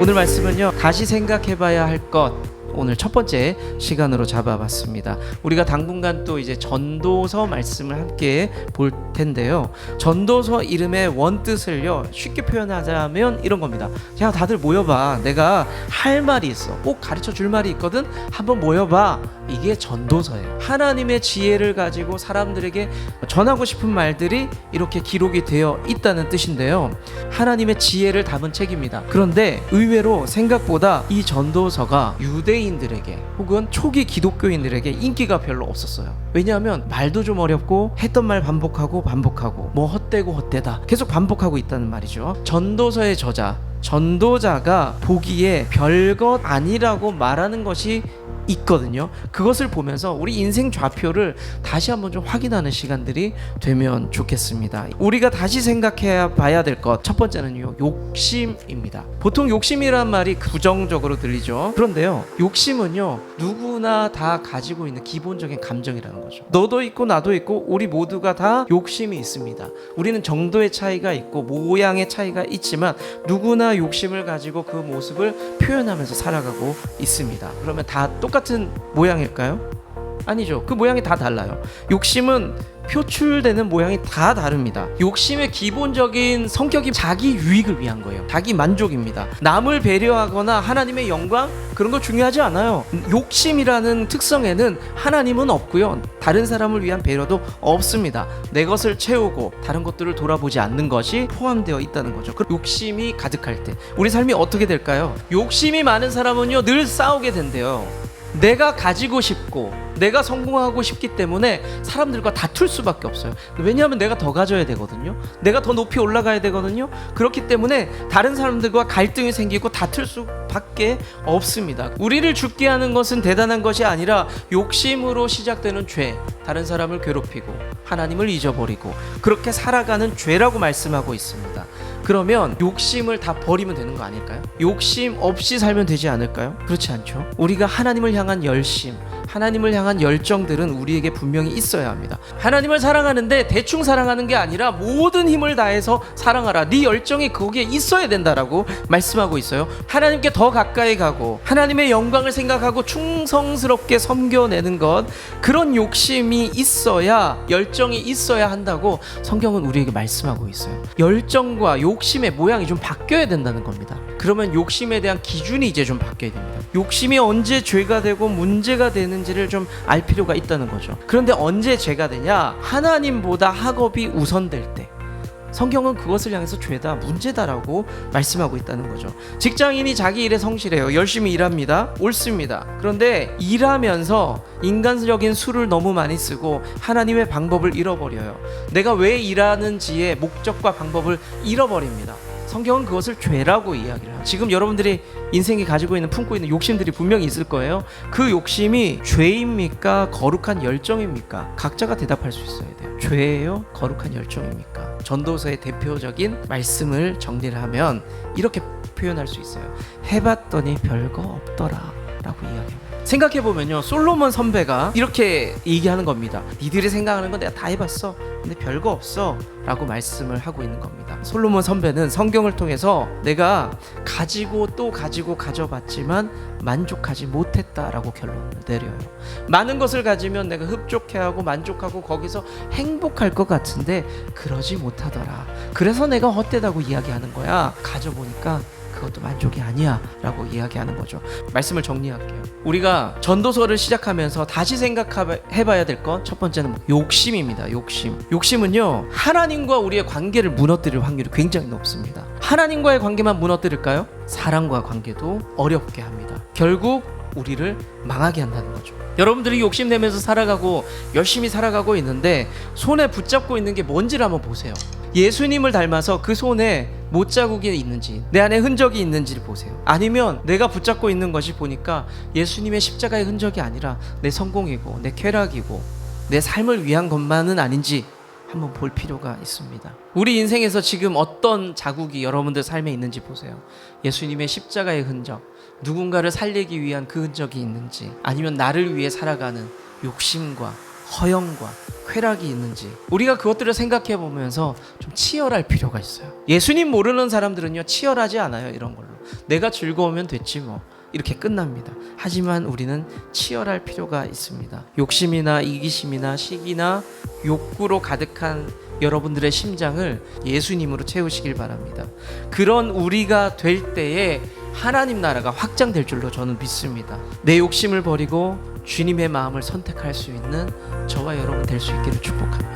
오늘 말씀은요, 다시 생각해봐야 할 것, 오늘 첫 번째 시간으로 잡아봤습니다. 우리가 당분간 또 이제 전도서 말씀을 함께 볼 텐데요. 전도서 이름의 원뜻을요, 쉽게 표현하자면 이런 겁니다. 야, 다들 모여봐. 내가 할 말이 있어. 꼭 가르쳐 줄 말이 있거든. 한번 모여봐. 이게 전도서예요. 하나님의 지혜를 가지고 사람들에게 전하고 싶은 말들이 이렇게 기록이 되어 있다는 뜻인데요. 하나님의 지혜를 담은 책입니다. 그런데 의외로 생각보다 이 전도서가 유대인들에게 혹은 초기 기독교인들에게 인기가 별로 없었어요. 왜냐하면 말도 좀 어렵고 했던 말 반복하고 뭐 헛되고 헛되다 계속 반복하고 있다는 말이죠. 전도서의 저자, 전도자가 보기에 별것 아니라고 말하는 것이 있거든요. 그것을 보면서 우리 인생 좌표를 다시 한번 좀 확인하는 시간들이 되면 좋겠습니다. 우리가 다시 생각해 봐야 될 것, 첫 번째는요, 욕심입니다. 보통 욕심이란 말이 부정적으로 들리죠. 그런데요, 욕심은요, 누구나 다 가지고 있는 기본적인 감정이라는 거죠. 너도 있고 나도 있고 우리 모두가 다 욕심이 있습니다. 우리는 정도의 차이가 있고 모양의 차이가 있지만 누구나 욕심을 가지고 그 모습을 표현하면서 살아가고 있습니다. 그러면 다 똑같은 모양일까요? 아니죠. 그 모양이 다 달라요. 욕심은 표출되는 모양이 다 다릅니다. 욕심의 기본적인 성격이 자기 유익을 위한 거예요. 자기 만족입니다. 남을 배려하거나 하나님의 영광, 그런 거 중요하지 않아요. 욕심이라는 특성에는 하나님은 없고요, 다른 사람을 위한 배려도 없습니다. 내 것을 채우고 다른 것들을 돌아보지 않는 것이 포함되어 있다는 거죠. 욕심이 가득할 때 우리 삶이 어떻게 될까요? 욕심이 많은 사람은요, 늘 싸우게 된대요. 내가 가지고 싶고 내가 성공하고 싶기 때문에 사람들과 다툴 수밖에 없어요. 왜냐하면 내가 더 가져야 되거든요. 내가 더 높이 올라가야 되거든요. 그렇기 때문에 다른 사람들과 갈등이 생기고 다툴 수밖에 없습니다. 우리를 죽게 하는 것은 대단한 것이 아니라 욕심으로 시작되는 죄, 다른 사람을 괴롭히고 하나님을 잊어버리고 그렇게 살아가는 죄라고 말씀하고 있습니다. 그러면 욕심을 다 버리면 되는 거 아닐까요? 욕심 없이 살면 되지 않을까요? 그렇지 않죠. 우리가 하나님을 향한 열심, 하나님을 향한 열정들은 우리에게 분명히 있어야 합니다. 하나님을 사랑하는데 대충 사랑하는 게 아니라 모든 힘을 다해서 사랑하라. 네 열정이 거기에 있어야 된다라고 말씀하고 있어요. 하나님께 더 가까이 가고 하나님의 영광을 생각하고 충성스럽게 섬겨내는 것, 그런 욕심이 있어야, 열정이 있어야 한다고 성경은 우리에게 말씀하고 있어요. 열정과 욕심의 모양이 좀 바뀌어야 된다는 겁니다. 그러면 욕심에 대한 기준이 이제 좀 바뀌어야 됩니다. 욕심이 언제 죄가 되고 문제가 되는지를 좀 알 필요가 있다는 거죠. 그런데 언제 죄가 되냐? 하나님보다 학업이 우선될 때. 성경은 그것을 향해서 죄다, 문제다라고 말씀하고 있다는 거죠. 직장인이 자기 일에 성실해요. 열심히 일합니다. 옳습니다. 그런데 일하면서 인간적인 수를 너무 많이 쓰고 하나님의 방법을 잃어버려요. 내가 왜 일하는지의 목적과 방법을 잃어버립니다. 성경은 그것을 죄라고 이야기를 해요. 지금 여러분들이 인생이 가지고 있는, 품고 있는 욕심들이 분명히 있을 거예요. 그 욕심이 죄입니까? 거룩한 열정입니까? 각자가 대답할 수 있어야 돼요. 죄예요? 거룩한 열정입니까? 전도서의 대표적인 말씀을 정리를 하면 이렇게 표현할 수 있어요. 해봤더니 별거 없더라 라고 이야기합니다. 생각해보면요, 솔로몬 선배가 이렇게 얘기하는 겁니다. 니들이 생각하는 건 내가 다 해봤어. 근데 별거 없어 라고 말씀을 하고 있는 겁니다. 솔로몬 선배는 성경을 통해서 내가 가지고 또 가지고 가져봤지만 만족하지 못했다라고 결론을 내려요. 많은 것을 가지면 내가 흡족해하고 만족하고 거기서 행복할 것 같은데 그러지 못하더라. 그래서 내가 헛되다고 이야기하는 거야. 가져보니까 그것도 만족이 아니야 라고 이야기하는 거죠. 말씀을 정리할게요. 우리가 전도서를 시작하면서 다시 생각해봐야 될 것, 첫 번째는 욕심입니다. 욕심은요, 하나님과 우리의 관계를 무너뜨릴 확률이 굉장히 높습니다. 하나님과의 관계만 무너뜨릴까요? 사랑과 관계도 어렵게 합니다. 결국 우리를 망하게 한다는 거죠. 여러분들이 욕심내면서 살아가고 열심히 살아가고 있는데 손에 붙잡고 있는 게 뭔지를 한번 보세요. 예수님을 닮아서 그 손에 못자국이 있는지, 내 안에 흔적이 있는지를 보세요. 아니면 내가 붙잡고 있는 것이 보니까 예수님의 십자가의 흔적이 아니라 내 성공이고 내 쾌락이고 내 삶을 위한 것만은 아닌지 한번 볼 필요가 있습니다. 우리 인생에서 지금 어떤 자국이 여러분들 삶에 있는지 보세요. 예수님의 십자가의 흔적, 누군가를 살리기 위한 그 흔적이 있는지, 아니면 나를 위해 살아가는 욕심과 허영과 쾌락이 있는지, 우리가 그것들을 생각해 보면서 좀 치열할 필요가 있어요. 예수님 모르는 사람들은요, 치열하지 않아요. 이런 걸로 내가 즐거우면 됐지 뭐. 이렇게 끝납니다. 하지만 우리는 치열할 필요가 있습니다. 욕심이나 이기심이나 시기나 욕구로 가득한 여러분들의 심장을 예수님으로 채우시길 바랍니다. 그런 우리가 될 때에 하나님 나라가 확장될 줄로 저는 믿습니다. 내 욕심을 버리고 주님의 마음을 선택할 수 있는 저와 여러분 될 수 있기를 축복합니다.